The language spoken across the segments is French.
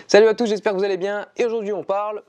Salut à tous, j'espère que vous allez bien et aujourd'hui on parle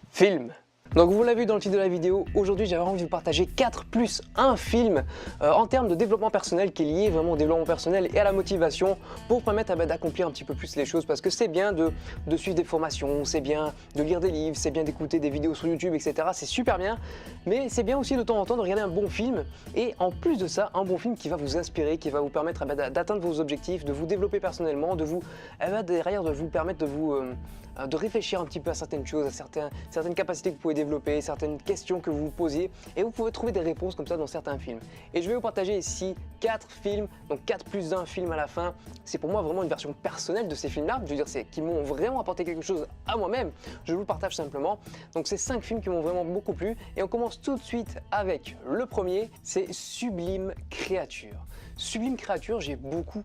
film. Donc vous l'avez vu dans le titre de la vidéo, aujourd'hui j'avais envie de vous partager 4 plus 1 film en termes de développement personnel qui est lié vraiment au développement personnel et à la motivation pour permettre d'accomplir un petit peu plus les choses parce que c'est bien de suivre des formations, c'est bien de lire des livres, c'est bien d'écouter des vidéos sur YouTube, etc. C'est super bien, mais c'est bien aussi de temps en temps de regarder un bon film et en plus de ça, un bon film qui va vous inspirer, qui va vous permettre d'atteindre vos objectifs, de vous développer personnellement, de vous derrière de vous permettre de réfléchir un petit peu à certaines choses, à certaines capacités que vous pouvez développer, certaines questions que vous vous posiez et vous pouvez trouver des réponses comme ça dans certains films. Et je vais vous partager ici 4 films, donc 4 plus 1 film à la fin. C'est pour moi vraiment une version personnelle de ces films-là, je veux dire, c'est qui m'ont vraiment apporté quelque chose à moi-même, je vous le partage simplement. Donc c'est 5 films qui m'ont vraiment beaucoup plu et on commence tout de suite avec le premier, c'est Sublime Créature. Sublime Créature, j'ai beaucoup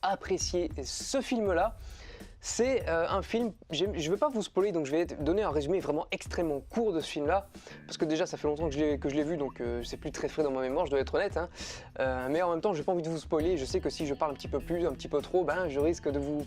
apprécié ce film-là. C'est un film, je ne vais pas vous spoiler, donc je vais donner un résumé vraiment extrêmement court de ce film-là, parce que déjà ça fait longtemps que je l'ai vu, donc c'est plus très frais dans ma mémoire, je dois être honnête, hein. Mais en même temps, je n'ai pas envie de vous spoiler, je sais que si je parle un petit peu trop, je risque de vous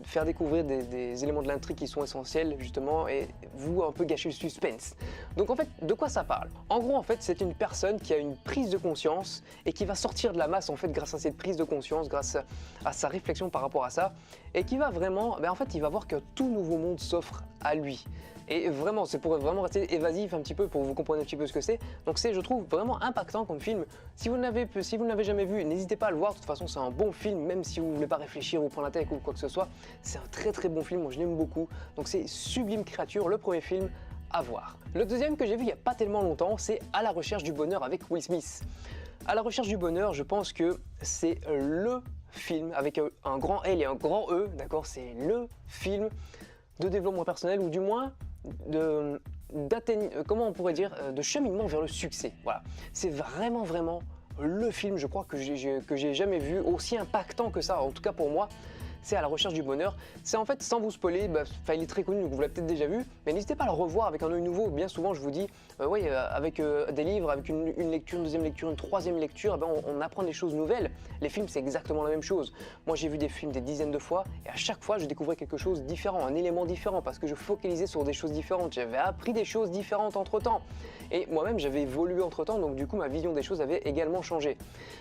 faire découvrir des éléments de l'intrigue qui sont essentiels, justement, et vous un peu gâcher le suspense. Donc en fait, de quoi ça parle? En gros, en fait, c'est une personne qui a une prise de conscience et qui va sortir de la masse, en fait, grâce à cette prise de conscience, grâce à sa réflexion par rapport à ça, et qui va vraiment, en fait, il va voir qu'un tout nouveau monde s'offre à lui. Et vraiment, c'est pour vraiment rester évasif un petit peu, pour que vous compreniez un petit peu ce que c'est. Donc c'est, je trouve, vraiment impactant comme film. Si vous ne l'avez jamais vu, n'hésitez pas à le voir. De toute façon, c'est un bon film, même si vous ne voulez pas réfléchir ou prendre la tête ou quoi que ce soit. C'est un très bon film, moi je l'aime beaucoup. Donc c'est Sublime Créature, le premier film à voir. Le deuxième que j'ai vu il n'y a pas tellement longtemps, c'est À la recherche du bonheur avec Will Smith. À la recherche du bonheur, je pense que c'est le film avec un grand L et un grand E, d'accord, c'est le film de développement personnel ou du moins comment on pourrait dire, de cheminement vers le succès. Voilà, c'est vraiment le film, je crois, que j'ai jamais vu aussi impactant que ça, en tout cas pour moi. C'est À la recherche du bonheur. C'est en fait, sans vous spoiler, il est très connu, donc vous l'avez peut-être déjà vu, mais n'hésitez pas à le revoir avec un œil nouveau. Bien souvent, je vous dis, avec des livres, avec une lecture, une deuxième lecture, une troisième lecture, on apprend des choses nouvelles. Les films, c'est exactement la même chose. Moi, j'ai vu des films des dizaines de fois, et à chaque fois, je découvrais quelque chose de différent, un élément différent, parce que je focalisais sur des choses différentes. J'avais appris des choses différentes entre-temps. Et moi-même, j'avais évolué entre-temps, donc du coup, ma vision des choses avait également changé.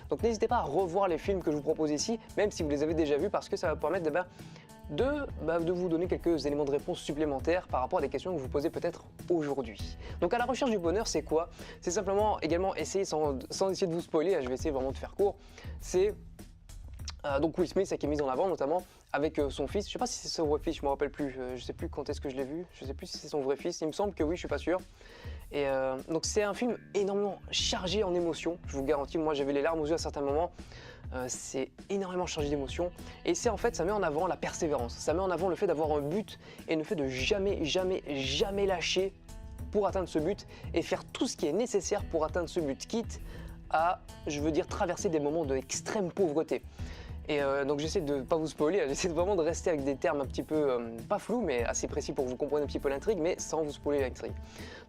Donc n'hésitez pas à revoir les films que je vous propose ici, même si vous les avez déjà vus, parce que ça va permettre de vous donner quelques éléments de réponse supplémentaires par rapport à des questions que vous posez peut-être aujourd'hui. Donc À la recherche du bonheur, c'est quoi? C'est simplement également essayer, sans essayer de vous spoiler, je vais essayer vraiment de faire court, c'est donc Will Smith qui est mis en avant notamment avec son fils. Je sais pas si c'est son vrai fils, je me rappelle plus, je sais plus quand est-ce que je l'ai vu, je sais plus si c'est son vrai fils, il me semble que oui, je suis pas sûr. Et donc c'est un film énormément chargé en émotions, je vous garantis, moi j'avais les larmes aux yeux à certains moments. C'est énormément chargé d'émotions et c'est en fait, ça met en avant la persévérance, ça met en avant le fait d'avoir un but et le fait de jamais lâcher pour atteindre ce but et faire tout ce qui est nécessaire pour atteindre ce but, quitte à, je veux dire, traverser des moments d'extrême pauvreté. Et donc j'essaie de ne pas vous spoiler, j'essaie vraiment de rester avec des termes un petit peu, pas flous, mais assez précis pour que vous compreniez un petit peu l'intrigue, mais sans vous spoiler l'intrigue.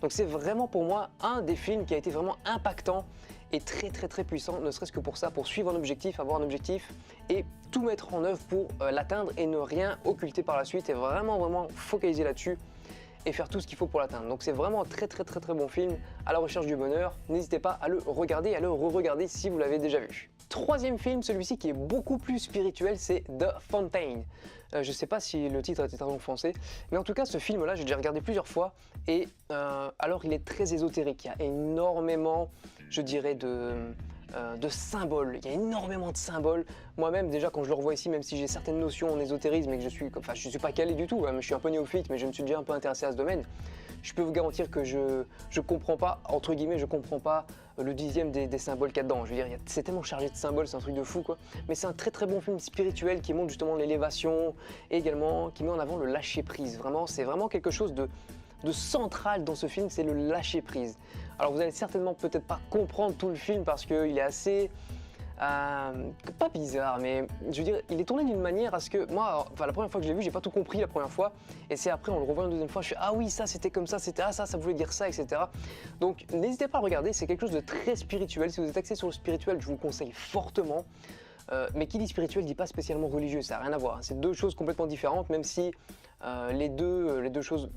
Donc c'est vraiment pour moi un des films qui a été vraiment impactant et très puissant, ne serait-ce que pour ça, pour suivre un objectif, avoir un objectif et tout mettre en œuvre pour l'atteindre et ne rien occulter par la suite et vraiment focaliser là-dessus et faire tout ce qu'il faut pour l'atteindre. Donc c'est vraiment un très bon film, À la recherche du bonheur. N'hésitez pas à le regarder et à le re-regarder si vous l'avez déjà vu. Troisième film, celui-ci qui est beaucoup plus spirituel, c'est The Fountain. Je sais pas si le titre a été traduit en français, mais en tout cas ce film-là, j'ai déjà regardé plusieurs fois et alors il est très ésotérique. Il y a énormément, je dirais, de symboles, il y a énormément de symboles. Moi-même, déjà, quand je le revois ici, même si j'ai certaines notions en ésotérisme et que je suis pas calé du tout, hein, mais je suis un peu néophyte, mais je me suis déjà un peu intéressé à ce domaine, je peux vous garantir que je comprends pas, entre guillemets, je comprends pas le dixième des symboles qu'il y a dedans. Je veux dire, c'est tellement chargé de symboles, c'est un truc de fou, quoi. Mais c'est un très bon film spirituel qui montre justement l'élévation et également qui met en avant le lâcher-prise. Vraiment, c'est vraiment quelque chose de central dans ce film, c'est le lâcher-prise. Alors vous allez certainement peut-être pas comprendre tout le film parce qu'il est assez... pas bizarre, mais je veux dire, il est tourné d'une manière à ce que moi, enfin la première fois que je l'ai vu, j'ai pas tout compris la première fois, et c'est après, on le revoit une deuxième fois, je suis ah oui, ça c'était comme ça, c'était ah ça voulait dire ça, etc. Donc n'hésitez pas à le regarder, c'est quelque chose de très spirituel. Si vous êtes axé sur le spirituel, je vous le conseille fortement. Mais qui dit spirituel dit pas spécialement religieux, ça n'a rien à voir, hein. C'est deux choses complètement différentes, même si les deux choses,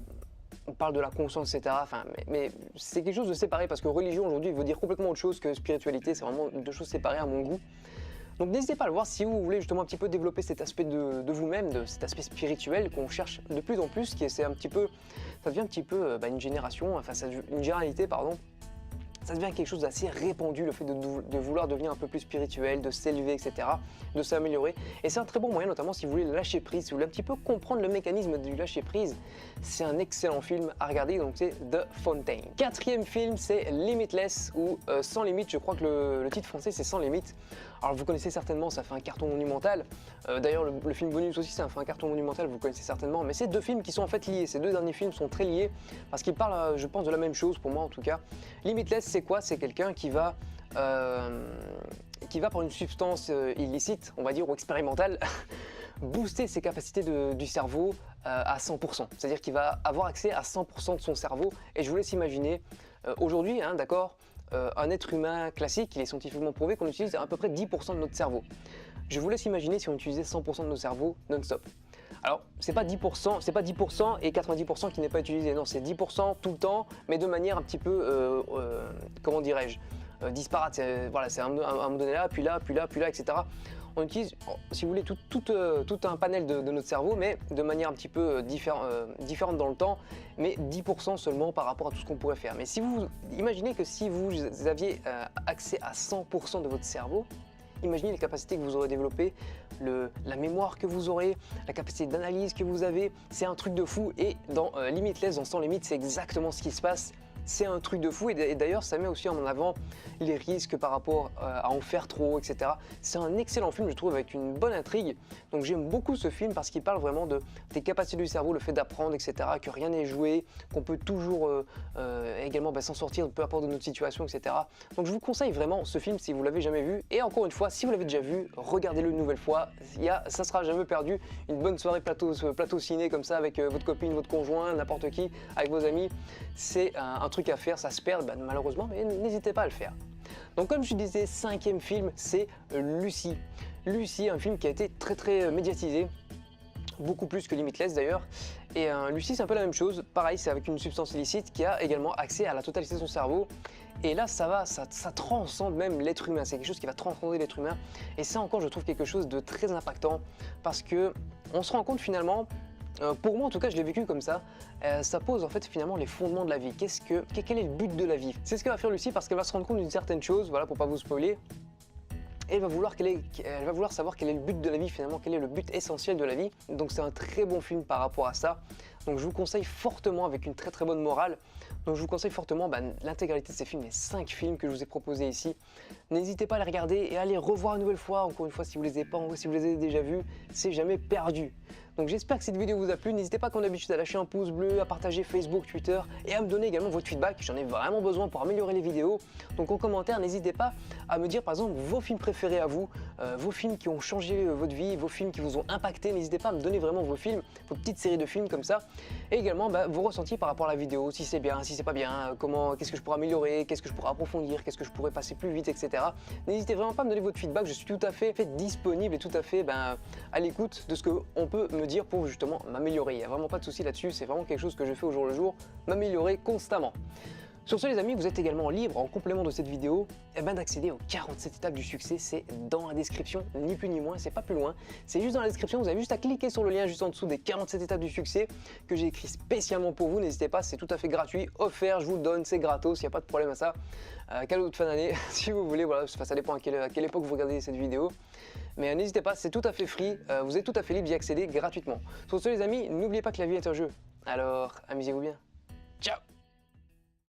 on parle de la conscience, etc. Enfin, mais c'est quelque chose de séparé, parce que religion aujourd'hui veut dire complètement autre chose que spiritualité, c'est vraiment deux choses séparées à mon goût. Donc n'hésitez pas à le voir si vous voulez justement un petit peu développer cet aspect de vous-même, de cet aspect spirituel qu'on cherche de plus en plus, qui est un petit peu, ça devient un petit peu une génération, enfin une généralité pardon. Ça devient quelque chose d'assez répandu, le fait de vouloir devenir un peu plus spirituel, de s'élever, etc., de s'améliorer. Et c'est un très bon moyen, notamment si vous voulez lâcher prise, si vous voulez un petit peu comprendre le mécanisme du lâcher prise. C'est un excellent film à regarder, donc c'est The Fountain. Quatrième film, c'est Limitless, ou Sans Limites, je crois que le titre français c'est Sans Limites. Alors vous connaissez certainement, ça fait un carton monumental. D'ailleurs le film bonus aussi, ça fait un carton monumental, vous connaissez certainement. Mais c'est deux films qui sont en fait liés, ces deux derniers films sont très liés, parce qu'ils parlent, je pense, de la même chose, pour moi en tout cas. Limitless, c'est quoi? C'est quelqu'un qui va par une substance illicite, on va dire, ou expérimentale, booster ses capacités du cerveau à 100%. C'est-à-dire qu'il va avoir accès à 100% de son cerveau. Et je vous laisse imaginer, aujourd'hui, hein, d'accord, un être humain classique, il est scientifiquement prouvé qu'on utilise à peu près 10% de notre cerveau. Je vous laisse imaginer si on utilisait 100% de nos cerveaux non-stop. Alors, c'est pas 10% et 90% qui n'est pas utilisé, non, c'est 10% tout le temps, mais de manière un petit peu, comment dirais-je, disparate. Voilà, c'est à un moment donné là, puis là, puis là, puis là, etc. On utilise, si vous voulez, tout un panel de notre cerveau, mais de manière un petit peu différente dans le temps, mais 10% seulement par rapport à tout ce qu'on pourrait faire. Mais si vous imaginez que si vous aviez accès à 100% de votre cerveau, imaginez les capacités que vous aurez développées, la mémoire que vous aurez, la capacité d'analyse que vous avez, c'est un truc de fou. Et dans Limitless, dans Sans Limites, c'est exactement ce qui se passe. C'est un truc de fou, et d'ailleurs ça met aussi en avant les risques par rapport à en faire trop, etc. C'est un excellent film, je trouve, avec une bonne intrigue. Donc j'aime beaucoup ce film parce qu'il parle vraiment des capacités du cerveau, le fait d'apprendre, etc., que rien n'est joué, qu'on peut toujours également s'en sortir, peu importe de notre situation, etc. Donc je vous conseille vraiment ce film si vous l'avez jamais vu. Et encore une fois, si vous l'avez déjà vu, regardez-le une nouvelle fois. Ça sera jamais perdu. Une bonne soirée plateau ciné comme ça avec votre copine, votre conjoint, n'importe qui, avec vos amis. C'est un truc à faire, ça se perd malheureusement, mais n'hésitez pas à le faire. Donc comme je disais, cinquième film, c'est Lucy. Lucy, un film qui a été très médiatisé, beaucoup plus que Limitless d'ailleurs. Et Lucy, c'est un peu la même chose, pareil, c'est avec une substance illicite qui a également accès à la totalité de son cerveau. Et là, ça transcende même l'être humain, c'est quelque chose qui va transcender l'être humain. Et ça encore, je trouve quelque chose de très impactant, parce que on se rend compte finalement, pour moi en tout cas je l'ai vécu comme ça pose en fait finalement les fondements de la vie. Quel est le but de la vie? C'est ce que va faire Lucy, parce qu'elle va se rendre compte d'une certaine chose, voilà, pour pas vous spoiler. Et elle va vouloir savoir quel est le but de la vie finalement, quel est le but essentiel de la vie. Donc c'est un très bon film par rapport à ça. Donc je vous conseille fortement, avec une très bonne morale. Donc je vous conseille fortement l'intégralité de ces films, les 5 films que je vous ai proposés ici. N'hésitez pas à les regarder et à les revoir une nouvelle fois. Encore une fois, si vous les avez déjà vus, c'est jamais perdu. Donc j'espère que cette vidéo vous a plu. N'hésitez pas comme d'habitude à lâcher un pouce bleu, à partager Facebook, Twitter et à me donner également votre feedback. J'en ai vraiment besoin pour améliorer les vidéos. Donc en commentaire, n'hésitez pas à me dire par exemple vos films préférés à vous, vos films qui ont changé votre vie, vos films qui vous ont impacté. N'hésitez pas à me donner vraiment vos films, vos petites séries de films comme ça. Et également vos ressentis par rapport à la vidéo, si c'est bien, si c'est pas bien, qu'est-ce que je pourrais améliorer, qu'est-ce que je pourrais approfondir, qu'est-ce que je pourrais passer plus vite, etc. N'hésitez vraiment pas à me donner votre feedback. Je suis tout à fait disponible et tout à fait à l'écoute de ce qu'on peut me dire pour justement m'améliorer. Il n'y a vraiment pas de souci là-dessus, c'est vraiment quelque chose que je fais au jour le jour, m'améliorer constamment. Sur ce les amis, vous êtes également libre en complément de cette vidéo d'accéder aux 47 étapes du succès. C'est dans la description, ni plus ni moins, c'est pas plus loin. C'est juste dans la description, vous avez juste à cliquer sur le lien juste en dessous des 47 étapes du succès que j'ai écrit spécialement pour vous. N'hésitez pas, c'est tout à fait gratuit, offert, je vous le donne, c'est gratos, il n'y a pas de problème à ça. Cadeau de fin d'année, si vous voulez, voilà, ça dépend à quelle époque vous regardez cette vidéo. Mais n'hésitez pas, c'est tout à fait free, vous êtes tout à fait libre d'y accéder gratuitement. Sur ce les amis, n'oubliez pas que la vie est un jeu, alors amusez-vous bien. Ciao!